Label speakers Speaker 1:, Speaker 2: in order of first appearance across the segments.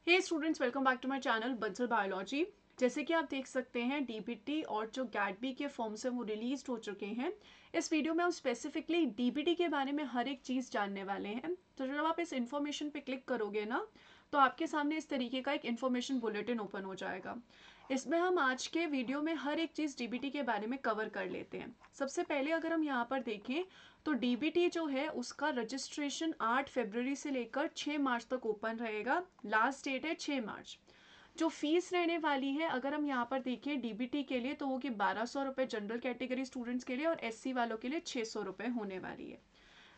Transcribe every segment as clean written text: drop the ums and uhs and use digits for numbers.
Speaker 1: Hey students, welcome back to my channel Bansal biology. जैसे कि आप देख सकते हैं डीबीटी और जो गैट-बी के फॉर्म्स हैं वो रिलीज हो चुके हैं। इस वीडियो में हम स्पेसिफिकली डीबीटी के बारे में हर एक चीज़ जानने वाले हैं। तो जब आप इस इन्फॉर्मेशन पे क्लिक करोगे ना, तो आपके सामने इस तरीके का एक इन्फॉर्मेशन बुलेटिन ओपन हो जाएगा। इसमें हम आज के वीडियो में हर एक चीज़ डीबीटी के बारे में कवर कर लेते हैं। सबसे पहले अगर हम यहाँ पर देखें तो डीबीटी जो है उसका रजिस्ट्रेशन 8 फरवरी से लेकर 6 मार्च तक ओपन रहेगा। लास्ट डेट है 6 मार्च। जो फीस रहने वाली है अगर हम यहाँ पर देखें डीबीटी के लिए तो वो कि 1200 रुपये जनरल कैटेगरी स्टूडेंट्स के लिए और एससी वालों के लिए 600 रुपये होने वाली है।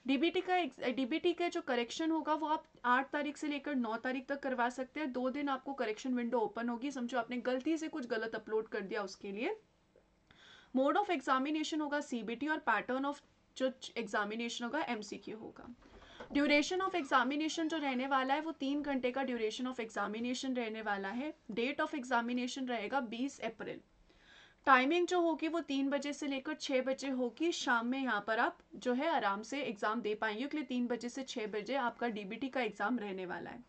Speaker 1: डीबीटी का जो करेक्शन होगा वो आप 8 तारीख से लेकर 9 तारीख तक करवा सकते हैं। 2 दिन आपको करेक्शन विंडो ओपन होगी। समझो आपने गलती से कुछ गलत अपलोड कर दिया उसके लिए। मोड ऑफ एग्जामिनेशन होगा सीबीटी और पैटर्न ऑफ जो एग्जामिनेशन होगा एमसीक्यू होगा। ड्यूरेशन ऑफ एग्जामिनेशन जो रहने वाला है वो 3 घंटे का ड्यूरेशन ऑफ एग्जामिनेशन रहने वाला है। डेट ऑफ एग्जामिनेशन रहेगा 20 अप्रैल। टाइमिंग जो होगी वो 3 बजे से लेकर 6 बजे होगी। शाम में यहाँ पर आप जो है आराम से एग्जाम दे पाएंगे, क्योंकि 3 बजे से 6 बजे आपका डीबीटी का एग्जाम रहने वाला है।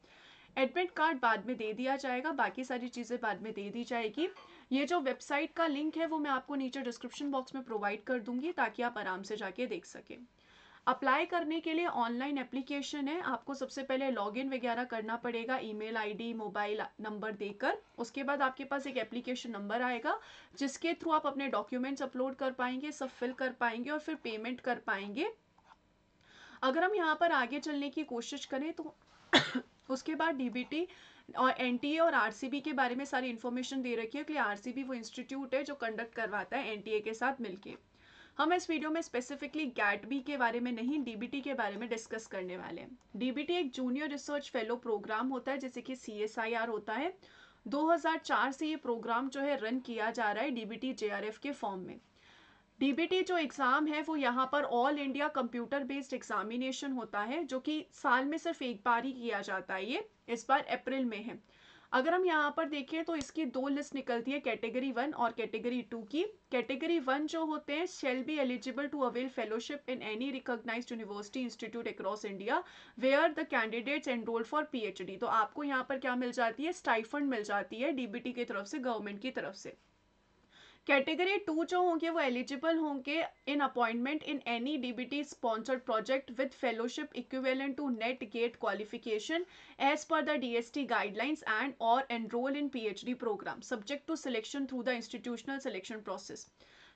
Speaker 1: एडमिट कार्ड बाद में दे दिया जाएगा, बाकी सारी चीज़ें बाद में दे दी जाएगी। ये जो वेबसाइट का लिंक है वो मैं आपको नीचे डिस्क्रिप्शन बॉक्स में प्रोवाइड कर दूंगी ताकि आप आराम से जाके देख सकें। अप्लाई करने के लिए ऑनलाइन एप्लीकेशन है। आपको सबसे पहले लॉगिन वगैरह करना पड़ेगा ईमेल आईडी मोबाइल नंबर देकर। उसके बाद आपके पास एक एप्लीकेशन नंबर आएगा जिसके थ्रू आप अपने डॉक्यूमेंट्स अपलोड कर पाएंगे, सब फिल कर पाएंगे और फिर पेमेंट कर पाएंगे। अगर हम यहाँ पर आगे चलने की कोशिश करें तो उसके बाद डीबीटी और एनटीए और आरसीबी के बारे में सारी इन्फॉर्मेशन दे रखी है कि आरसीबी वो इंस्टीट्यूट है जो कंडक्ट करवाता है एनटीए के साथ मिलके। हम इस वीडियो में स्पेसिफिकली गैट-बी के बारे में नहीं, डीबीटी के बारे में डिस्कस करने वाले हैं। डीबीटी एक जूनियर रिसर्च फेलो प्रोग्राम होता है जैसे कि सीएसआईआर होता है। 2004 से ये प्रोग्राम जो है रन किया जा रहा है डीबीटी जेआरएफ के फॉर्म में। डीबीटी जो एग्ज़ाम है वो यहाँ पर all India computer based examination होता है जो कि साल में सिर्फ एक बार ही किया जाता है। ये इस बार अप्रैल में है। अगर हम यहाँ पर देखें तो इसकी 2 लिस्ट निकलती है, कैटेगरी 1 और कैटेगरी 2 की। कैटेगरी 1 जो होते हैं shall be eligible to avail fellowship in any recognised university institute across India where the candidates enrolled for PhD. तो आपको यहाँ पर क्या मिल जाती है, स्टाइफंड मिल जाती है डीबीटी की तरफ से, गवर्नमेंट की तरफ से। कैटेगरी 2 जो होंगे वो एलिजिबल होंगे in appointment in any DBT sponsored project with fellowship equivalent to NET GATE qualification as per the DST guidelines and और enrol in PhD programme subject to selection through the institutional selection process.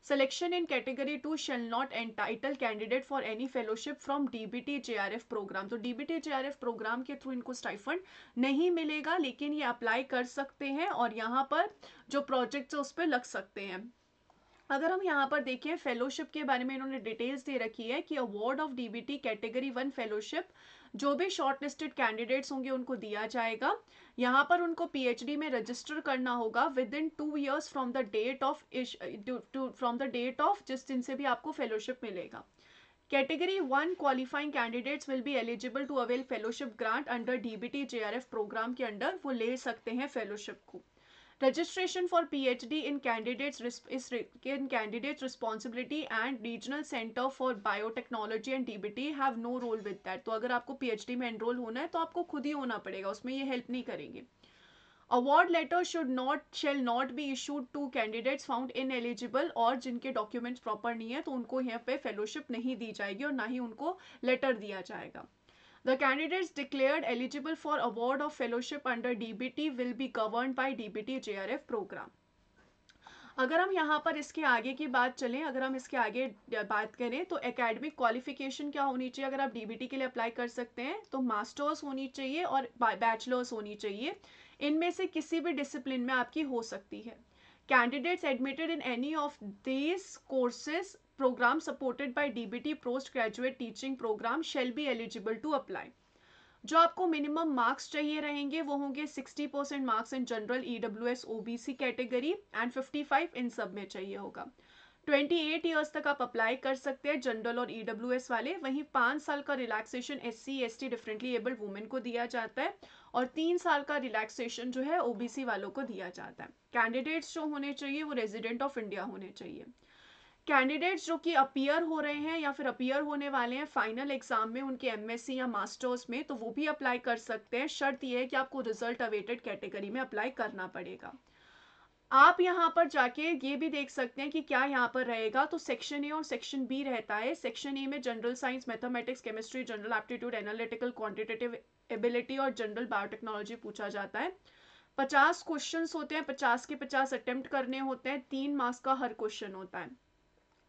Speaker 1: Selection in category 2 shall not entitle candidate for any fellowship from DBT JRF program। तो DBT JRF programme के through इनको stipend नहीं मिलेगा, लेकिन ये apply कर सकते हैं और यहाँ पर जो प्रोजेक्ट्स है उस पर लग सकते हैं। अगर हम यहाँ पर देखें फेलोशिप के बारे में इन्होंने डिटेल्स दे रखी है कि award of DBT category 1 fellowship जो भी शॉर्टलिस्टेड कैंडिडेट्स होंगे उनको दिया जाएगा। यहाँ पर उनको पीएचडी में रजिस्टर करना होगा within 2 years from the date of जिस दिन से भी आपको फेलोशिप मिलेगा। Category 1 qualifying candidates will be eligible to avail fellowship grant under DBT JRF programme के अंडर वो ले सकते हैं फेलोशिप को। Registration for PhD in candidates responsibility and regional center for biotechnology and DBT have no role with that। तो अगर आपको PhD में एनरोल होना है तो आपको खुद ही होना पड़ेगा, उसमें ये हेल्प नहीं करेंगे। Award letter shall not be issued to candidates found ineligible और जिनके डॉक्यूमेंट्स प्रॉपर नहीं है तो उनको यहाँ पे फेलोशिप नहीं दी जाएगी और ना ही उनको लेटर दिया जाएगा। The candidates declared eligible for award of fellowship under DBT will be governed by DBT JRF program। अगर हम यहाँ पर इसके आगे की बात चलें, अगर हम इसके आगे बात करें तो एकेडमिक क्वालिफिकेशन क्या होनी चाहिए अगर आप डीबीटी के लिए अप्लाई कर सकते हैं तो मास्टर्स होनी चाहिए और बैचलर्स होनी चाहिए। इनमें से किसी भी डिसिप्लिन में आपकी हो सकती है। Candidates admitted in any of these courses program supported by DBT post graduate teaching program shall be eligible to apply। जो आपको मिनिमम मार्क्स चाहिए रहेंगे वो होंगे 60% marks in general EWS OBC category and 55 इन सब में चाहिए होगा। 28 ईयर्स तक आप अप्लाई कर सकते हैं जनरल और ईडब्ल्यूएस वाले। वहीं 5 साल का relaxation SC ST differently abled women को दिया जाता है और 3 साल का रिलैक्सेशन जो है ओबीसी वालों को दिया जाता है। कैंडिडेट्स जो होने चाहिए वो रेजिडेंट ऑफ इंडिया होने चाहिए। कैंडिडेट्स जो कि अपीयर हो रहे हैं या फिर अपीयर होने वाले हैं फाइनल एग्जाम में उनके एमएससी या मास्टर्स में, तो वो भी अप्लाई कर सकते हैं। शर्त ये है कि आपको रिजल्ट अवेटेड कैटेगरी में अप्लाई करना पड़ेगा। आप यहाँ पर जाके ये भी देख सकते हैं कि क्या यहाँ पर रहेगा, तो सेक्शन ए और सेक्शन बी रहता है। सेक्शन ए में general science, mathematics, chemistry, general aptitude, analytical, quantitative ability और जनरल बायोटेक्नोलॉजी पूछा जाता है। 50 क्वेश्चंस होते हैं, 50 के 50 अटेम्प्ट करने होते हैं, 3 मार्क्स का हर क्वेश्चन होता है।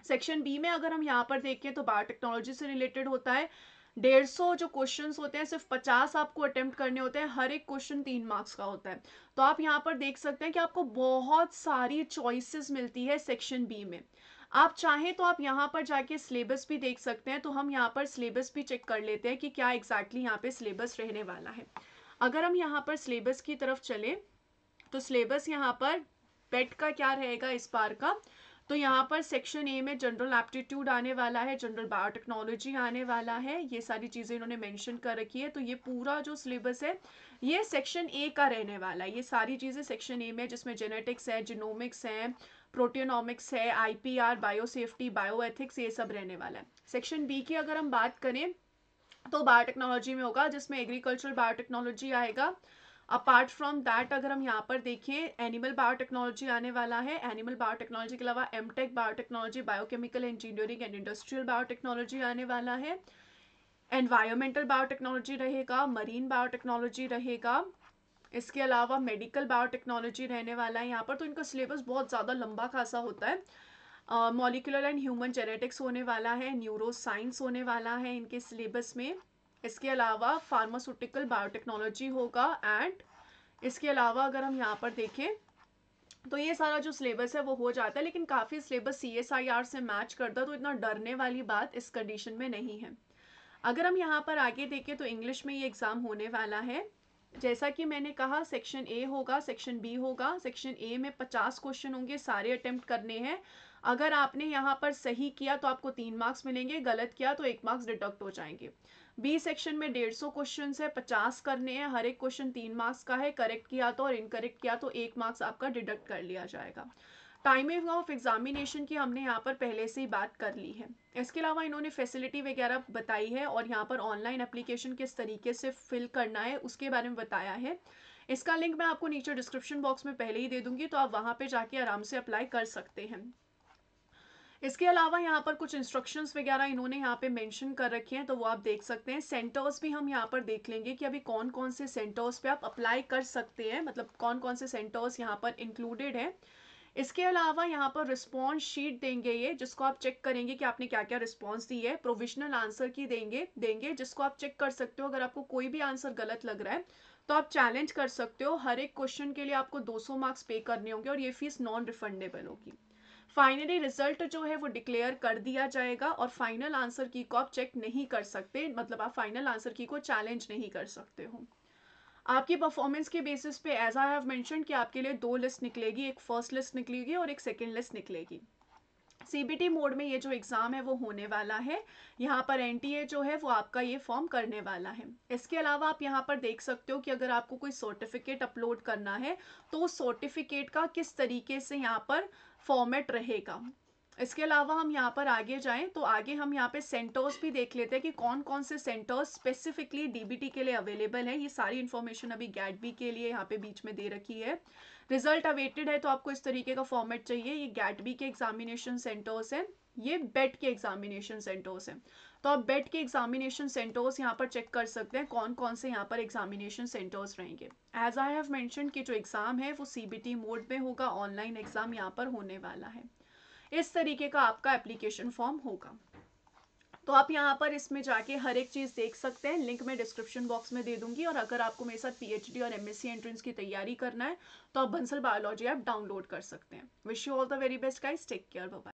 Speaker 1: सेक्शन बी में अगर हम यहाँ पर देखें तो बायोटेक्नोलॉजी से रिलेटेड होता है। 150 जो क्वेश्चंस होते हैं, सिर्फ 50 आपको अटेम्प्ट करने होते हैं, हर एक क्वेश्चन 3 मार्क्स का होता है। तो आप यहाँ पर देख सकते हैं कि आपको बहुत सारी चॉइसेस मिलती है सेक्शन बी में। आप चाहें तो आप यहाँ पर जाके सिलेबस भी देख सकते हैं। तो हम यहाँ पर सिलेबस भी चेक कर लेते हैं कि क्या एग्जैक्टली यहाँ पे सिलेबस रहने वाला है। अगर हम यहाँ पर सिलेबस की तरफ चले तो सिलेबस यहाँ पर बेट का क्या रहेगा इस बार का, तो यहाँ पर सेक्शन ए में जनरल एप्टीट्यूड आने वाला है, जनरल बायोटेक्नोलॉजी आने वाला है, ये सारी चीज़ें इन्होंने मेंशन कर रखी है। तो ये पूरा जो सिलेबस है ये सेक्शन ए का रहने वाला है। ये सारी चीज़ें सेक्शन ए में, जिसमें जेनेटिक्स है, जिनोमिक्स है, प्रोटियोनॉमिक्स है, आईपीआर, बायोसेफ्टी, बायोएथिक्स, ये सब रहने वाला है। सेक्शन बी की अगर हम बात करें तो बायोटेक्नोलॉजी में होगा, जिसमें एग्रीकल्चरल बायोटेक्नोलॉजी आएगा। अपार्ट फ्रॉम दैट अगर हम यहाँ पर देखें, एनिमल बायोटेक्नोलॉजी आने वाला है। एनिमल बायोटेक्नोलॉजी के अलावा MTech biotechnology, biochemical engineering and industrial biotechnology आने वाला है। एनवायरमेंटल बायोटेक्नोलॉजी रहेगा, मरीन बायोटेक्नोलॉजी रहेगा, इसके अलावा मेडिकल बायोटेक्नोलॉजी रहने वाला है यहाँ पर। तो इनका सिलेबस बहुत ज़्यादा लंबा खासा होता है। मॉलिक्यूलर एंड ह्यूमन जेनेटिक्स होने वाला है, न्यूरो साइंस होने वाला है इनके सिलेबस में। इसके अलावा फार्मास्यूटिकल बायोटेक्नोलॉजी होगा। एंड इसके अलावा अगर हम यहाँ पर देखें तो ये सारा जो सिलेबस है वो हो जाता है, लेकिन काफ़ी सिलेबस CSIR से मैच करता, तो इतना डरने वाली बात इस कंडीशन में नहीं है। अगर हम यहाँ पर आगे देखें तो इंग्लिश में ये एग्ज़ाम होने वाला है। जैसा कि मैंने कहा, सेक्शन ए होगा, सेक्शन बी होगा। सेक्शन ए में 50 क्वेश्चन होंगे, सारे अटेम्प्ट करने हैं। अगर आपने यहाँ पर सही किया तो आपको 3 मार्क्स मिलेंगे, गलत किया तो 1 मार्क्स डिडक्ट हो जाएंगे। बी सेक्शन में 150 क्वेश्चन है, 50 करने हैं, हर एक क्वेश्चन 3 मार्क्स का है। करेक्ट किया तो और इनकरेक्ट किया तो 1 मार्क्स आपका डिडक्ट कर लिया जाएगा। टाइमिंग ऑफ एग्जामिनेशन की हमने यहाँ पर पहले से ही बात कर ली है। इसके अलावा इन्होंने फैसिलिटी वगैरह बताई है और यहाँ पर ऑनलाइन एप्लीकेशन किस तरीके से फिल करना है उसके बारे में बताया है। इसका लिंक मैं आपको नीचे डिस्क्रिप्शन बॉक्स में पहले ही दे दूंगी, तो आप वहाँ पे जाके आराम से अप्लाई कर सकते हैं। इसके अलावा यहाँ पर कुछ इंस्ट्रक्शंस वगैरह इन्होंने यहाँ पे मेंशन कर रखे हैं, तो वो आप देख सकते हैं। सेंटर्स भी हम यहाँ पर देख लेंगे कि अभी कौन कौन से सेंटर्स पे आप अप्लाई कर सकते हैं, मतलब कौन कौन से सेंटर्स यहाँ पर इंक्लूडेड है। इसके अलावा यहाँ पर रिस्पॉन्स शीट देंगे ये, जिसको आप चेक करेंगे कि आपने क्या क्या रिस्पॉन्स दी है। प्रोविजनल आंसर की देंगे जिसको आप चेक कर सकते हो। अगर आपको कोई भी आंसर गलत लग रहा है तो आप चैलेंज कर सकते हो। हर एक क्वेश्चन के लिए आपको 200 मार्क्स पे करने होंगे और ये फीस नॉन रिफंडेबल होगी। फाइनली रिजल्ट जो है वो डिक्लेयर कर दिया जाएगा और फाइनल आंसर की को आप चेक नहीं कर सकते, मतलब आप फाइनल आंसर की को चैलेंज नहीं कर सकते हो। आपकी परफॉर्मेंस के बेसिस पे एज आई हैव मेंशन कि आपके लिए 2 लिस्ट निकलेगी, एक फर्स्ट लिस्ट निकलेगी और एक सेकेंड लिस्ट निकलेगी। CBT मोड में ये जो एग्ज़ाम है वो होने वाला है। यहाँ पर NTA जो है वो आपका ये फॉर्म करने वाला है। इसके अलावा आप यहाँ पर देख सकते हो कि अगर आपको कोई सर्टिफिकेट अपलोड करना है तो उस सर्टिफिकेट का किस तरीके से यहाँ पर फॉर्मेट रहेगा। इसके अलावा हम यहाँ पर आगे जाएं तो आगे हम यहाँ पे सेंटर्स भी देख लेते हैं कि कौन कौन से सेंटर्स स्पेसिफिकली DBT के लिए अवेलेबल है। ये सारी इन्फॉर्मेशन अभी GATB के लिए यहाँ पे बीच में दे रखी है। रिजल्ट अवेटेड है तो आपको इस तरीके का फॉर्मेट चाहिए। ये GATB के एग्जामिनेशन सेंटर्स हैं, ये बेट के एग्जामिनेशन सेंटर्स हैं। तो आप बेट के एग्जामिनेशन सेंटर्स यहाँ पर चेक कर सकते हैं कौन कौन से यहाँ पर एग्जामिनेशन सेंटर्स रहेंगे। एज आई हैव मेंशन कि जो एग्ज़ाम है वो CBT मोड में होगा, ऑनलाइन एग्ज़ाम यहाँ पर होने वाला है। इस तरीके का आपका एप्लीकेशन फॉर्म होगा। तो आप यहाँ पर इसमें जाके हर एक चीज़ देख सकते हैं, लिंक मैं डिस्क्रिप्शन बॉक्स में दे दूंगी। और अगर आपको मेरे साथ PhD और MSc एंट्रेंस की तैयारी करना है तो आप बंसल बायोलॉजी ऐप डाउनलोड कर सकते हैं। Wish you all the very best guys, take care, bye bye.